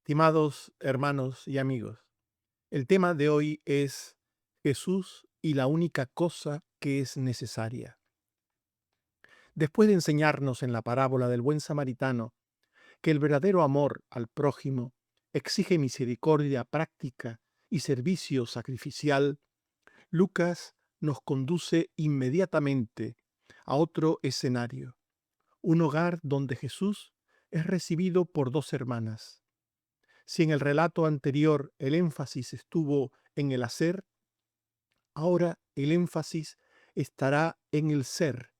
Estimados hermanos y amigos, el tema de hoy es Jesús y la única cosa que es necesaria. Después de enseñarnos en la parábola del buen samaritano que el verdadero amor al prójimo exige misericordia práctica y servicio sacrificial, Lucas nos conduce inmediatamente a otro escenario, un hogar donde Jesús es recibido por dos hermanas. Si en el relato anterior el énfasis estuvo en el hacer, ahora el énfasis estará en el ser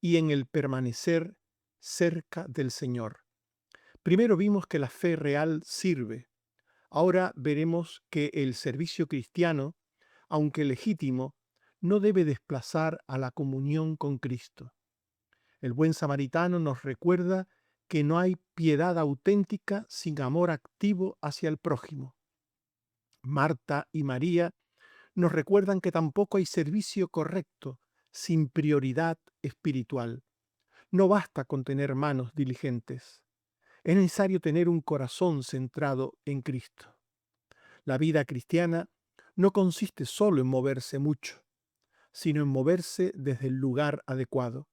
y en el permanecer cerca del Señor. Primero vimos que la fe real sirve. Ahora veremos que el servicio cristiano, aunque legítimo, no debe desplazar a la comunión con Cristo. El buen samaritano nos recuerda que no hay piedad auténtica sin amor activo hacia el prójimo. Marta y María nos recuerdan que tampoco hay servicio correcto sin prioridad espiritual. No basta con tener manos diligentes. Es necesario tener un corazón centrado en Cristo. La vida cristiana no consiste solo en moverse mucho, sino en moverse desde el lugar adecuado.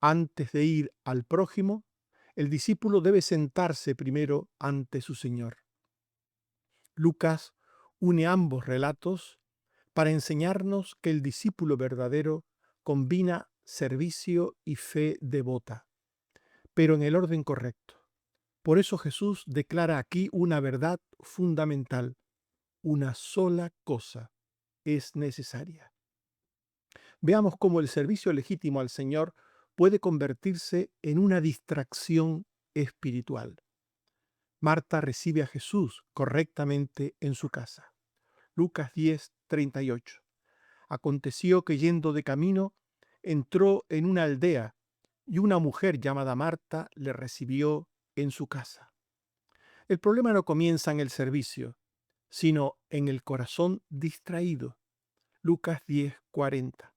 Antes de ir al prójimo, el discípulo debe sentarse primero ante su Señor. Lucas une ambos relatos para enseñarnos que el discípulo verdadero combina servicio y fe devota, pero en el orden correcto. Por eso Jesús declara aquí una verdad fundamental: una sola cosa es necesaria. Veamos cómo el servicio legítimo al Señor puede convertirse en una distracción espiritual. Marta recibe a Jesús correctamente en su casa. Lucas 10:38. Aconteció que yendo de camino, entró en una aldea y una mujer llamada Marta le recibió en su casa. El problema no comienza en el servicio, sino en el corazón distraído. Lucas 10:40.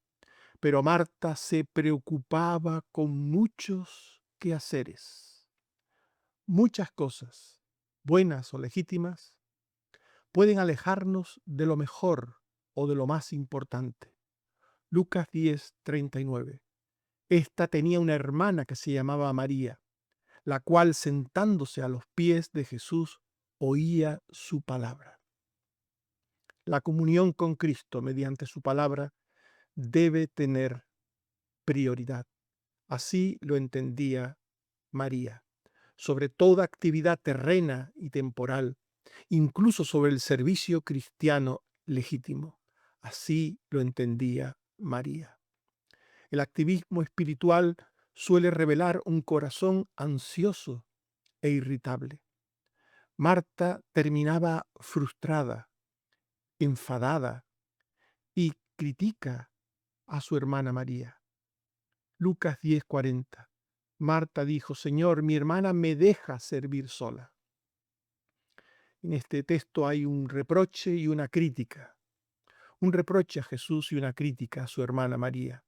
Pero Marta se preocupaba con muchos quehaceres. Muchas cosas, buenas o legítimas, pueden alejarnos de lo mejor o de lo más importante. Lucas 10:39. Esta tenía una hermana que se llamaba María, la cual sentándose a los pies de Jesús oía su palabra. La comunión con Cristo mediante su palabra debe tener prioridad. Así lo entendía María. Sobre toda actividad terrena y temporal, incluso sobre el servicio cristiano legítimo. Así lo entendía María. El activismo espiritual suele revelar un corazón ansioso e irritable. Marta terminaba frustrada, enfadada y critica a su hermana María. Lucas 10:40. Marta dijo: Señor, mi hermana me deja servir sola. En este texto hay un reproche y una crítica. Un reproche a Jesús y una crítica a su hermana María.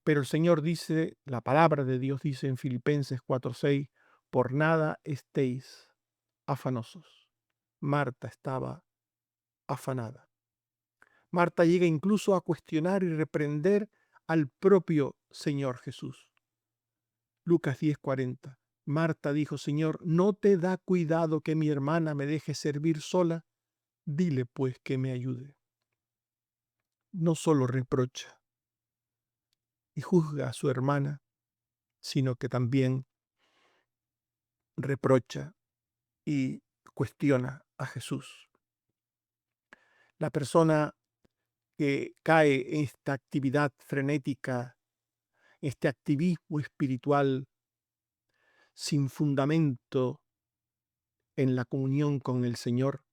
Pero el Señor dice, la palabra de Dios dice en Filipenses 4:6, por nada estéis afanosos. Marta estaba afanada. Marta llega incluso a cuestionar y reprender al propio Señor Jesús. Lucas 10:40. Marta dijo: Señor, ¿no te da cuidado que mi hermana me deje servir sola? Dile pues que me ayude. No solo reprocha y juzga a su hermana, sino que también reprocha y cuestiona a Jesús. La persona que cae en esta actividad frenética, este activismo espiritual sin fundamento en la comunión con el Señor,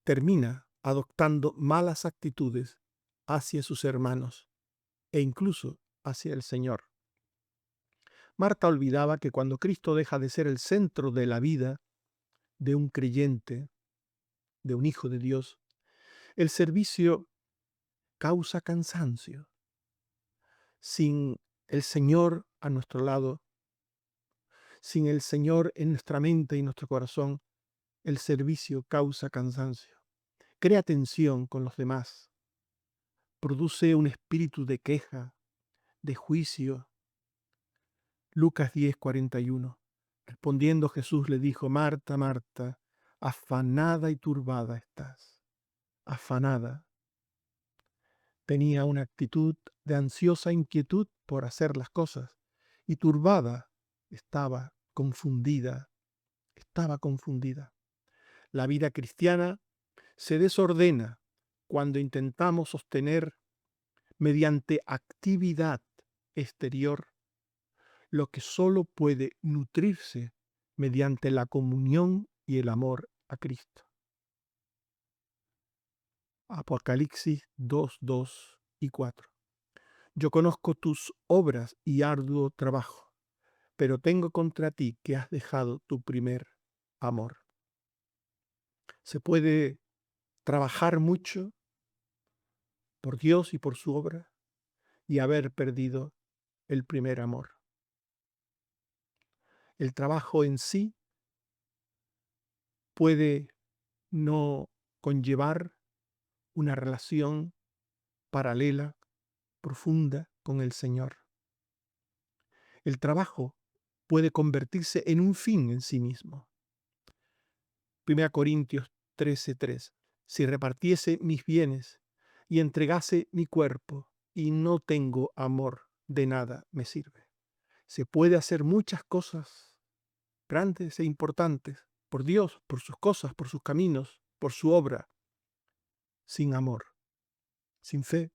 termina adoptando malas actitudes hacia sus hermanos e incluso hacia el Señor. Marta olvidaba que cuando Cristo deja de ser el centro de la vida de un creyente, de un hijo de Dios, el servicio causa cansancio. Sin el Señor a nuestro lado, Sin el Señor en nuestra mente y nuestro corazón, el servicio causa cansancio, crea tensión con los demás, produce un espíritu de queja, de juicio. Lucas 10:41. Respondiendo Jesús le dijo: Marta, Marta, afanada y turbada estás. Afanada. Tenía una actitud de ansiosa inquietud por hacer las cosas, y turbada estaba, confundida, estaba confundida. La vida cristiana se desordena cuando intentamos sostener mediante actividad exterior lo que solo puede nutrirse mediante la comunión y el amor a Cristo. Apocalipsis 2, 2 y 4. Yo conozco tus obras y arduo trabajo, pero tengo contra ti que has dejado tu primer amor. Se puede trabajar mucho por Dios y por su obra y haber perdido el primer amor. El trabajo en sí puede no conllevar una relación paralela, profunda con el Señor. El trabajo puede convertirse en un fin en sí mismo. 1 Corintios 13:3. Si repartiese mis bienes y entregase mi cuerpo y no tengo amor, de nada me sirve. Se puede hacer muchas cosas grandes e importantes por Dios, por sus cosas, por sus caminos, por su obra, sin amor, sin fe,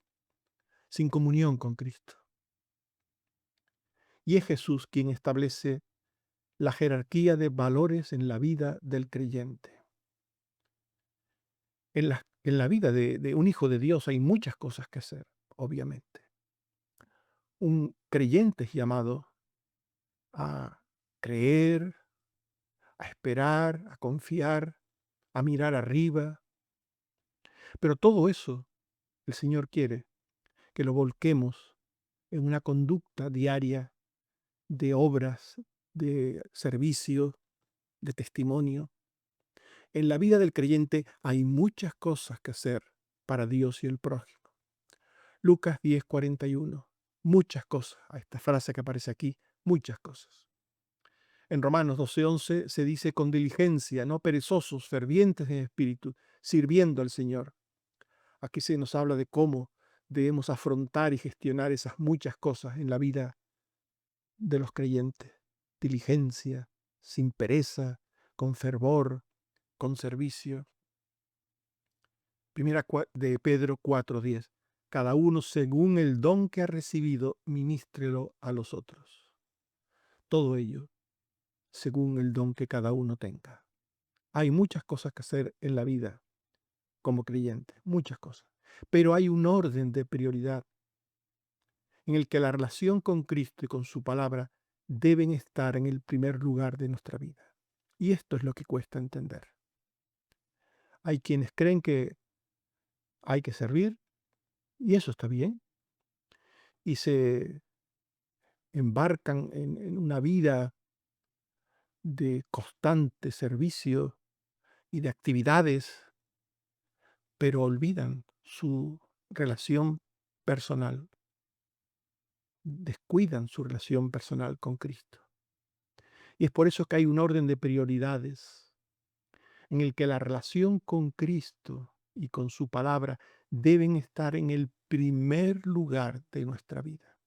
sin comunión con Cristo. Y es Jesús quien establece la jerarquía de valores en la vida del creyente. En la vida de un hijo de Dios hay muchas cosas que hacer, obviamente. Un creyente es llamado a creer, a esperar, a confiar, a mirar arriba. Pero todo eso el Señor quiere que lo volquemos en una conducta diaria de obras, de servicio, de testimonio. En la vida del creyente hay muchas cosas que hacer para Dios y el prójimo. Lucas 10:41. Muchas cosas. A esta frase que aparece aquí, muchas cosas. En Romanos 12:11 se dice con diligencia, no perezosos, fervientes en espíritu, sirviendo al Señor. Aquí se nos habla de cómo debemos afrontar y gestionar esas muchas cosas en la vida de los creyentes. Diligencia, sin pereza, con fervor, con servicio. Primera de Pedro 4:10. Cada uno según el don que ha recibido, ministrelo a los otros. Todo ello según el don que cada uno tenga. Hay muchas cosas que hacer en la vida como creyente, muchas cosas. Pero hay un orden de prioridad en el que la relación con Cristo y con su palabra deben estar en el primer lugar de nuestra vida. Y esto es lo que cuesta entender. Hay quienes creen que hay que servir, y eso está bien, y se embarcan en una vida de constante servicio y de actividades, pero olvidan su relación personal, descuidan su relación personal con Cristo. Y es por eso que hay un orden de prioridades en el que la relación con Cristo y con su palabra deben estar en el primer lugar de nuestra vida.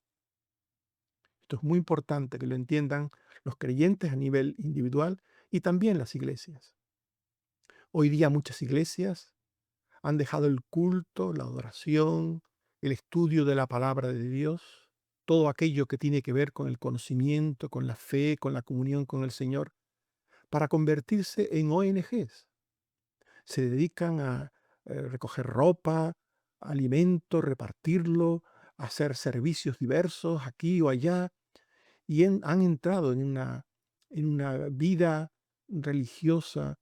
Esto es muy importante que lo entiendan los creyentes a nivel individual y también las iglesias. Hoy día muchas iglesias han dejado el culto, la adoración, el estudio de la palabra de Dios, todo aquello que tiene que ver con el conocimiento, con la fe, con la comunión con el Señor, para convertirse en ONGs. Se dedican a recoger ropa, alimento, repartirlo, a hacer servicios diversos aquí o allá, y han entrado en una vida religiosa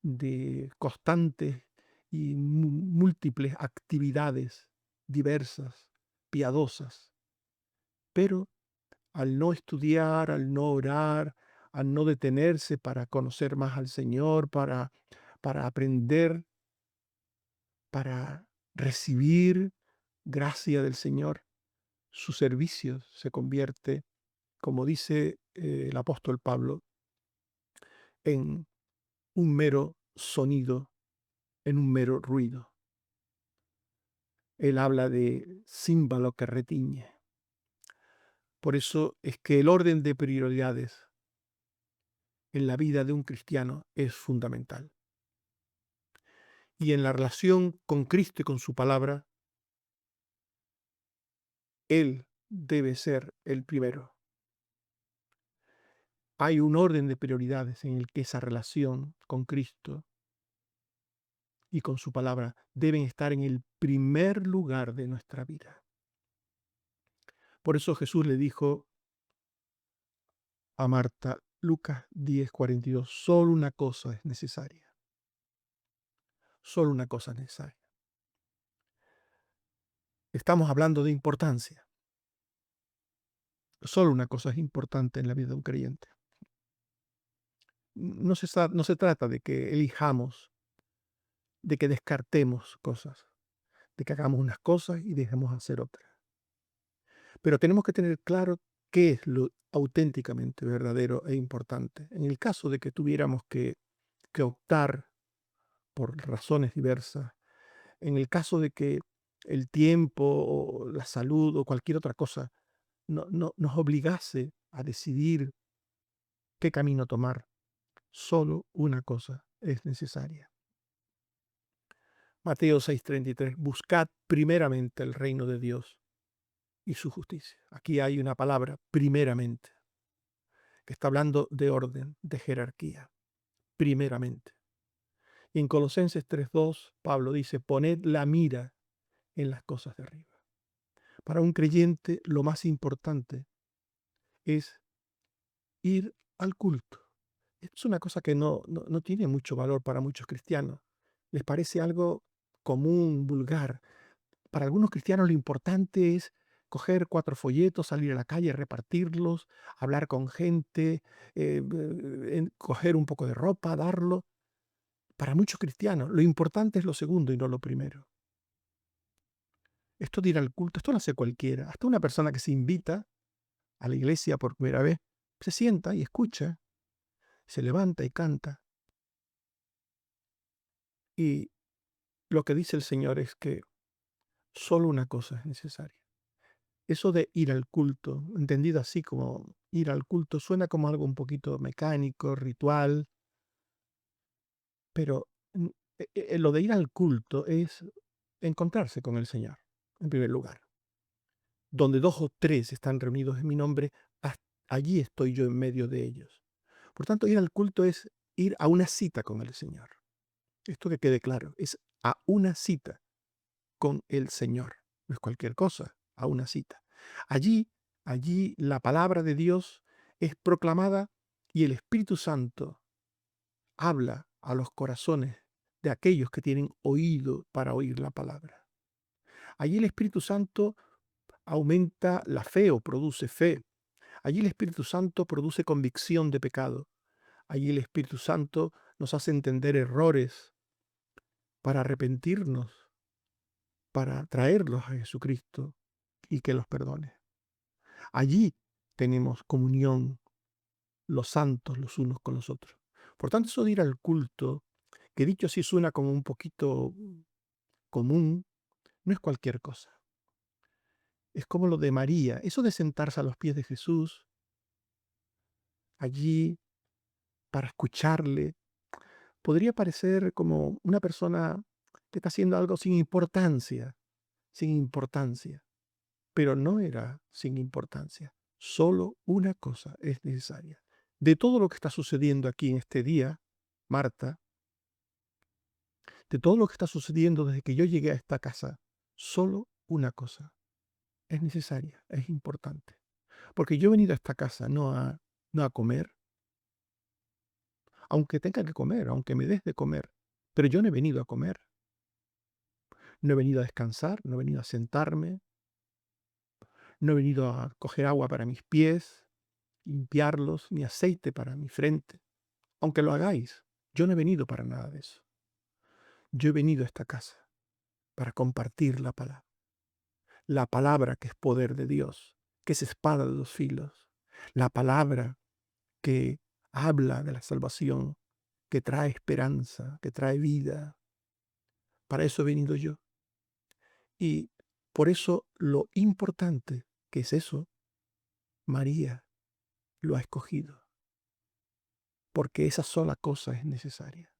de constantes y múltiples actividades diversas, piadosas, pero al no estudiar, al no orar, a no detenerse para conocer más al Señor, para aprender, para recibir gracia del Señor, su servicio se convierte, como dice el apóstol Pablo, en un mero sonido, en un mero ruido. Él habla de címbalo que retiñe. Por eso es que el orden de prioridades en la vida de un cristiano es fundamental. Y en la relación con Cristo y con su palabra, Él debe ser el primero. Hay un orden de prioridades en el que esa relación con Cristo y con su palabra deben estar en el primer lugar de nuestra vida. Por eso Jesús le dijo a Marta, Lucas 10:42, solo una cosa es necesaria. Solo una cosa es necesaria. Estamos hablando de importancia. Solo una cosa es importante en la vida de un creyente. No se trata de que elijamos, de que descartemos cosas, de que hagamos unas cosas y dejemos hacer otras. Pero tenemos que tener claro qué es lo auténticamente verdadero e importante. En el caso de que tuviéramos que optar por razones diversas, en el caso de que el tiempo o la salud o cualquier otra cosa nos obligase a decidir qué camino tomar, solo una cosa es necesaria. Mateo 6:33, buscad primeramente el reino de Dios y su justicia. Aquí hay una palabra, primeramente, que está hablando de orden, de jerarquía, primeramente. Y en Colosenses 3:2, Pablo dice, poned la mira en las cosas de arriba. Para un creyente, lo más importante es ir al culto. Es una cosa que no tiene mucho valor para muchos cristianos. Les parece algo común, vulgar. Para algunos cristianos lo importante es coger 4 folletos, salir a la calle, repartirlos, hablar con gente, coger un poco de ropa, darlo. Para muchos cristianos lo importante es lo segundo y no lo primero. Esto de ir al culto, esto lo hace cualquiera. Hasta una persona que se invita a la iglesia por primera vez, se sienta y escucha, se levanta y canta. Y lo que dice el Señor es que solo una cosa es necesaria. Eso de ir al culto, entendido así como ir al culto, suena como algo un poquito mecánico, ritual, pero lo de ir al culto es encontrarse con el Señor, en primer lugar. Donde 2 o 3 están reunidos en mi nombre, allí estoy yo en medio de ellos. Por tanto, ir al culto es ir a una cita con el Señor. Esto que quede claro, es a una cita con el Señor. No es cualquier cosa, a una cita. Allí la palabra de Dios es proclamada y el Espíritu Santo habla a los corazones de aquellos que tienen oído para oír la palabra. Allí el Espíritu Santo aumenta la fe o produce fe. Allí el Espíritu Santo produce convicción de pecado. Allí el Espíritu Santo nos hace entender errores para arrepentirnos, para traerlos a Jesucristo y que los perdone. Allí tenemos comunión los santos los unos con los otros. Por tanto, eso de ir al culto, que dicho así suena como un poquito común, no es cualquier cosa. Es como lo de María, eso de sentarse a los pies de Jesús, allí para escucharle, podría parecer como una persona que está haciendo algo sin importancia, pero no era sin importancia. Solo una cosa es necesaria. De todo lo que está sucediendo aquí en este día, Marta, de todo lo que está sucediendo desde que yo llegué a esta casa, solo una cosa es necesaria, es importante. Porque yo he venido a esta casa no a comer, aunque tenga que comer, aunque me des de comer, pero yo no he venido a comer, no he venido a descansar, no he venido a sentarme, no he venido a coger agua para mis pies limpiarlos, ni aceite para mi frente, aunque lo hagáis. Yo no he venido para nada de eso. Yo he venido a esta casa para compartir la palabra que es poder de Dios, que es espada de dos filos, la palabra que habla de la salvación, que trae esperanza, que trae vida. Para eso he venido yo. Y por eso lo importante que es eso, María lo ha escogido, porque esa sola cosa es necesaria.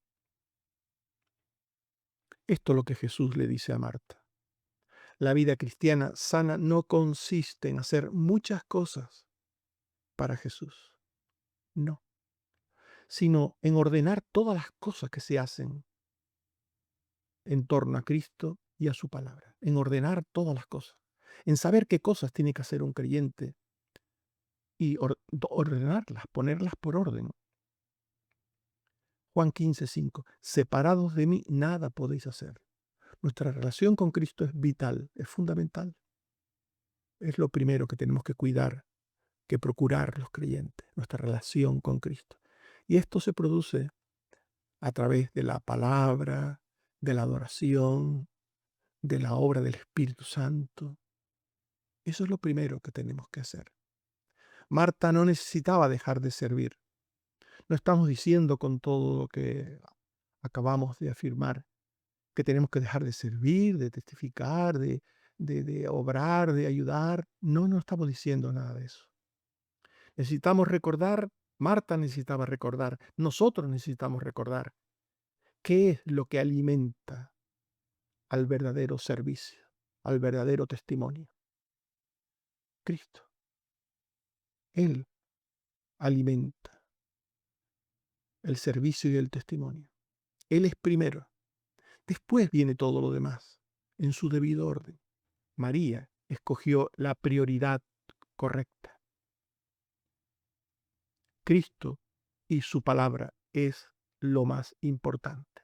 Esto es lo que Jesús le dice a Marta. La vida cristiana sana no consiste en hacer muchas cosas para Jesús, no, sino en ordenar todas las cosas que se hacen en torno a Cristo y a su palabra, en ordenar todas las cosas, en saber qué cosas tiene que hacer un creyente y ordenarlas, ponerlas por orden. Juan 15:5, separados de mí nada podéis hacer. Nuestra relación con Cristo es vital, es fundamental. Es lo primero que tenemos que cuidar, que procurar los creyentes, nuestra relación con Cristo. Y esto se produce a través de la palabra, de la adoración, de la obra del Espíritu Santo. Eso es lo primero que tenemos que hacer. Marta no necesitaba dejar de servir. No estamos diciendo con todo lo que acabamos de afirmar que tenemos que dejar de servir, de testificar, de obrar, de ayudar. No, no estamos diciendo nada de eso. Necesitamos recordar, Marta necesitaba recordar, nosotros necesitamos recordar qué es lo que alimenta al verdadero servicio, al verdadero testimonio. Cristo. Él alimenta el servicio y el testimonio. Él es primero. Después viene todo lo demás, en su debido orden. María escogió la prioridad correcta. Cristo y su palabra es lo más importante.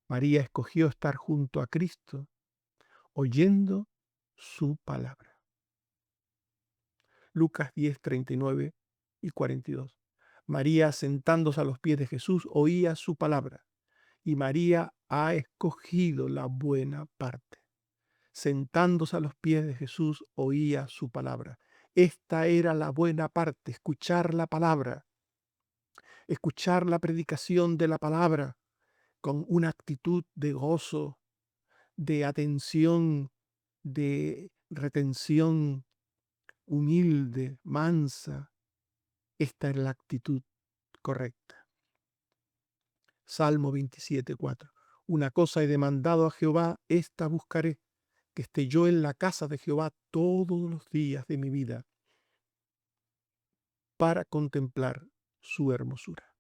María escogió estar junto a Cristo, oyendo su palabra. Lucas 10, 39 y 42. María, sentándose a los pies de Jesús, oía su palabra. Y María ha escogido la buena parte. Sentándose a los pies de Jesús, oía su palabra. Esta era la buena parte, escuchar la palabra, escuchar la predicación de la palabra con una actitud de gozo, de atención, de retención humilde, mansa. Esta era la actitud correcta. Salmo 27, 4. Una cosa he demandado a Jehová, esta buscaré, que esté yo en la casa de Jehová todos los días de mi vida, para contemplar su hermosura.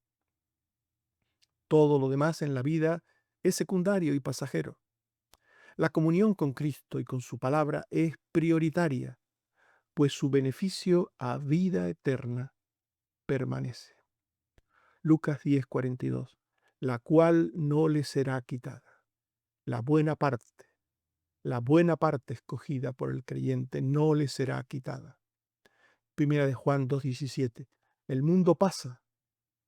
Todo lo demás en la vida es secundario y pasajero. La comunión con Cristo y con su palabra es prioritaria, pues su beneficio a vida eterna permanece. Lucas 10, 42. La cual no le será quitada. La buena parte escogida por el creyente no le será quitada. Primera de Juan 2:17. El mundo pasa,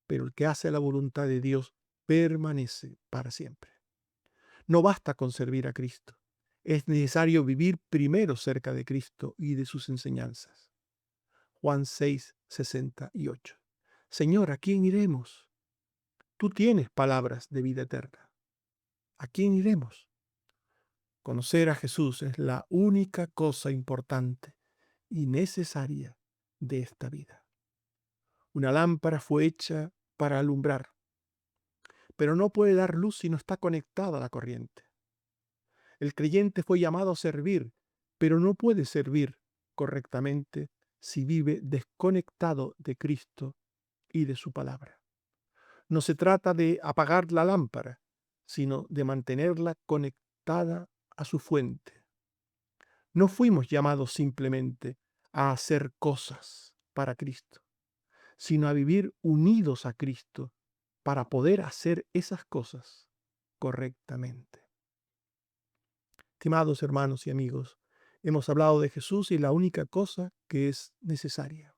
pero el que hace la voluntad de Dios permanece para siempre. No basta con servir a Cristo. Es necesario vivir primero cerca de Cristo y de sus enseñanzas. Juan 6:68. Señor, ¿a quién iremos? Tú tienes palabras de vida eterna. ¿A quién iremos? Conocer a Jesús es la única cosa importante y necesaria de esta vida. Una lámpara fue hecha para alumbrar, pero no puede dar luz si no está conectada a la corriente. El creyente fue llamado a servir, pero no puede servir correctamente si vive desconectado de Cristo y de su palabra. No se trata de apagar la lámpara, sino de mantenerla conectada a su fuente. No fuimos llamados simplemente a hacer cosas para Cristo, sino a vivir unidos a Cristo para poder hacer esas cosas correctamente. Estimados hermanos y amigos, Hemos hablado de Jesús y la única cosa que es necesaria.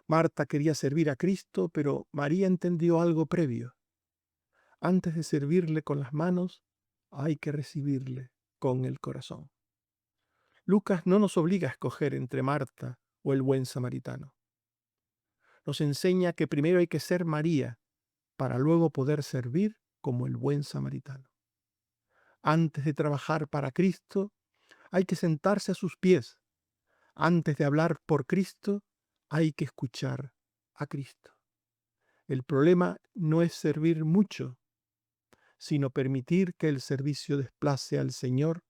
Marta quería servir a Cristo, pero María entendió algo previo. Antes de servirle con las manos, hay que recibirle con el corazón. Lucas no nos obliga a escoger entre Marta o el buen samaritano. Nos enseña que primero hay que ser María para luego poder servir como el buen samaritano. Antes de trabajar para Cristo, hay que sentarse a sus pies. Antes de hablar por Cristo, hay que escuchar a Cristo. El problema no es servir mucho, sino permitir que el servicio desplace al Señor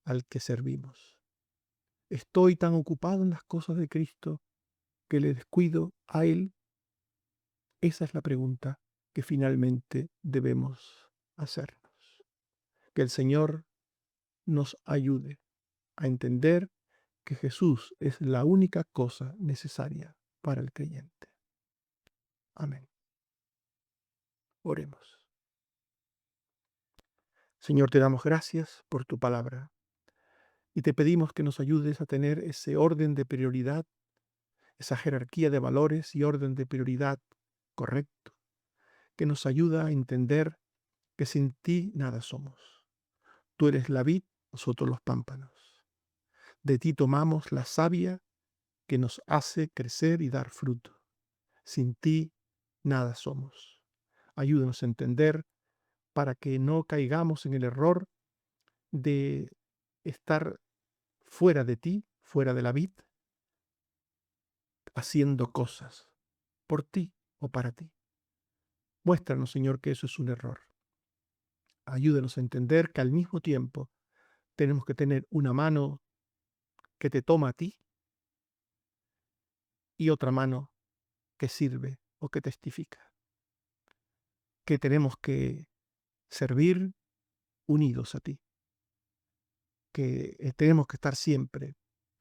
al que servimos. ¿Estoy tan ocupado en las cosas de Cristo que le descuido a Él? Esa es la pregunta que finalmente debemos hacernos. Que el Señor nos ayude a entender que Jesús es la única cosa necesaria para el creyente. Amén. Oremos. Señor, te damos gracias por tu palabra y te pedimos que nos ayudes a tener ese orden de prioridad, esa jerarquía de valores y orden de prioridad correcto, que nos ayuda a entender que sin ti nada somos. Tú eres la vid, nosotros los pámpanos. De ti tomamos la savia que nos hace crecer y dar fruto. Sin ti nada somos. Ayúdanos a entender para que no caigamos en el error de estar fuera de ti, fuera de la vid, haciendo cosas por ti o para ti. Muéstranos, Señor, que eso es un error. Ayúdanos a entender que al mismo tiempo tenemos que tener una mano que te toma a ti y otra mano que sirve o que testifica. Que tenemos que servir unidos a ti. Que tenemos que estar siempre,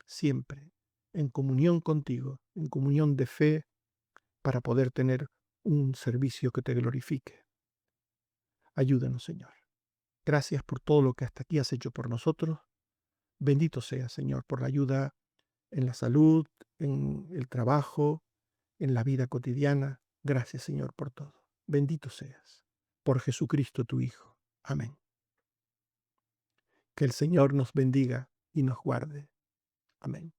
siempre en comunión contigo, en comunión de fe, para poder tener un servicio que te glorifique. Ayúdanos, Señor. Gracias por todo lo que hasta aquí has hecho por nosotros. Bendito sea, Señor, por la ayuda en la salud, en el trabajo, en la vida cotidiana. Gracias, Señor, por todo. Bendito seas. Por Jesucristo, tu Hijo. Amén. Que el Señor nos bendiga y nos guarde. Amén.